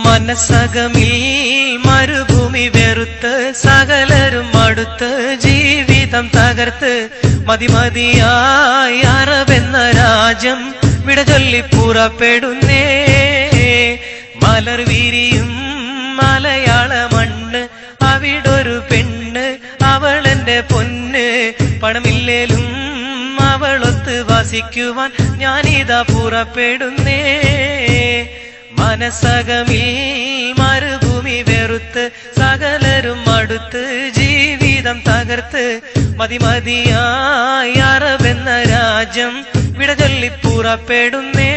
മനസ്സകമിൽ മരുഭൂമി വെറുത്ത് സകലരും അടുത്ത് ജീവിതം തകർത്ത് മതിമതിയായി അറബെന്ന രാജ്യം വിട ചൊല്ലി പുറപ്പെടുന്നേ. മലർ വിരിയും മലയാള മണ്ണ്, അവിടൊരു പെണ്ണ് അവളെന്റെ പൊന്ന്. പണമില്ലേലും അവളൊത്ത് വസിക്കുവാൻ ഞാനിതാ പുറപ്പെടുന്നേ. മനസ്സകമിൽ മരുഭൂമി വെറുത്ത് സകലരും അടുത്ത് ജീവിതം തകർത്ത് മതിമതിയായി അറബെന്ന രാജ്യം വിട ചൊല്ലി പുറപ്പെടുന്നേ.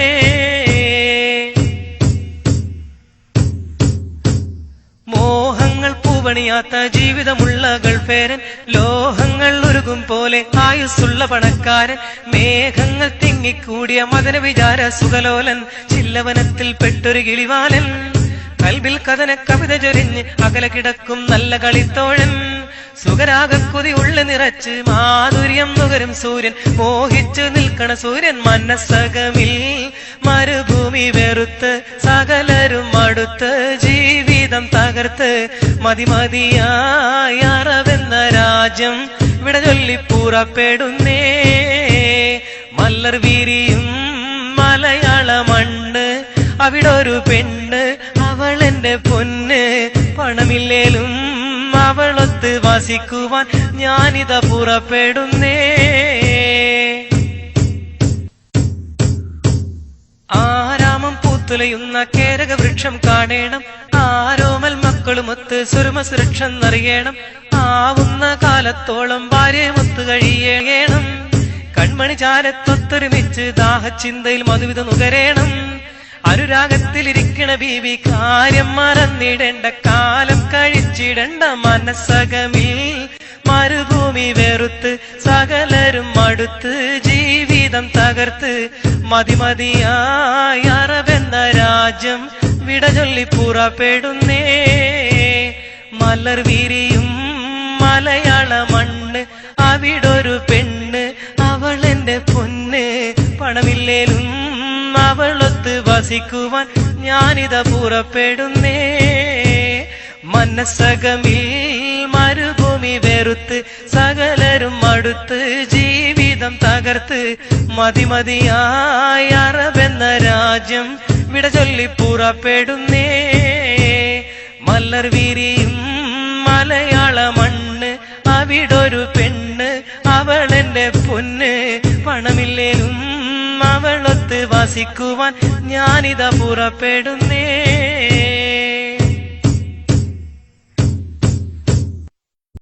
മോഹങ്ങൾ പൂവണിയാത്ത ജീവിതമുള്ള ഗൾഫേരൻ, ലോഹങ്ങൾ ഉരുകും പോലെ ആയുസ്സുള്ള പണക്കാരൻ, മേഘങ്ങൾ തിങ്ങിക്കൂടിയ മദന വിചാര സുഖലോലൻ, ചില്ലവനത്തിൽ പെട്ടൊരു കിളിവാലൻ, കൽബിൽ കഥന കവിത ചൊരിഞ്ഞ് അകലെ കിടക്കും നല്ല കളിത്തോഴൻ, സുഖരാഗക്കുതി ഉള്ള നിറച്ച് മാധുര്യം നുകരും സൂര്യൻ, മോഹിച്ചു നിൽക്കണ സൂര്യൻ. മനസ്സകമിൽ മരുഭൂമി വെറുത്ത് സകലരും അടുത്ത് ജീവിതം തകർത്ത് മതിമതിയായി അറബെന്ന രാജ്യം വിട ചൊല്ലി പുറപ്പെടുന്നേ. മല്ലർ വിരിയും മലയാള മണ്ണ്, അവിടൊരു പെണ്ണ് അവളെന്റെ പൊന്ന്. പണമില്ലേലും അവളൊത്ത് വസിക്കുവാൻ ഞാനിതാ പുറപ്പെടുന്നേ. ആരാമം പൂത്തുലയുന്ന കേരക വൃക്ഷം കാണേണം, ആരോമൽ മക്കളുമൊത്ത് സുരമ സുരക്ഷം അറിയണം, ആവുന്ന കാലത്തോളം ഭാര്യമൊത്ത് കഴിയണം, കൺമണി ചാരത്തൊത്തൊരുമിച്ച് ദാഹച്ചിന്തയിൽ മധുവിധ നുകരേണം, അനുരാഗത്തിലിരിക്കണ ബീവി കാര്യം മറന്നിടേണ്ട, കാലം കഴിച്ചിടണ്ട. മനസ്സകമിൽ മരുഭൂമി വെറുത്ത് സകലരും അടുത്ത് ജീവിതം തകർത്ത് മതിമതിയായി അറബെന്ന രാജ്യം വിട ചൊല്ലി പുറപ്പെടുന്നേ. മലർ വിരിയും മലയാള മണ്ണ്, അവിടൊരു പെണ്ണ് അവളെന്റെ പൊന്ന്. പണമില്ലേലും അവളൊത്ത് വസിക്കുവാൻ ഞാനിതാ പുറപ്പെടുന്നേ. മനസ്സകമിൽ മരുഭൂമി വെറുത്ത് സകലരും അടുത്ത് ജീവിതം തകർത്ത് മതിമതിയായി അറബെന്ന രാജ്യം വിട ചൊല്ലി പുറപ്പെടുന്നേ. മലർ വിരിയും മലയാള മണ്ണ്, അവിടൊരു പെണ്ണ് അവളെന്റെ പൊന്ന്. പണമില്ലേലും അവളൊത്ത് വസിക്കുവാൻ ഞാനിതാ പുറപ്പെടുന്നേ.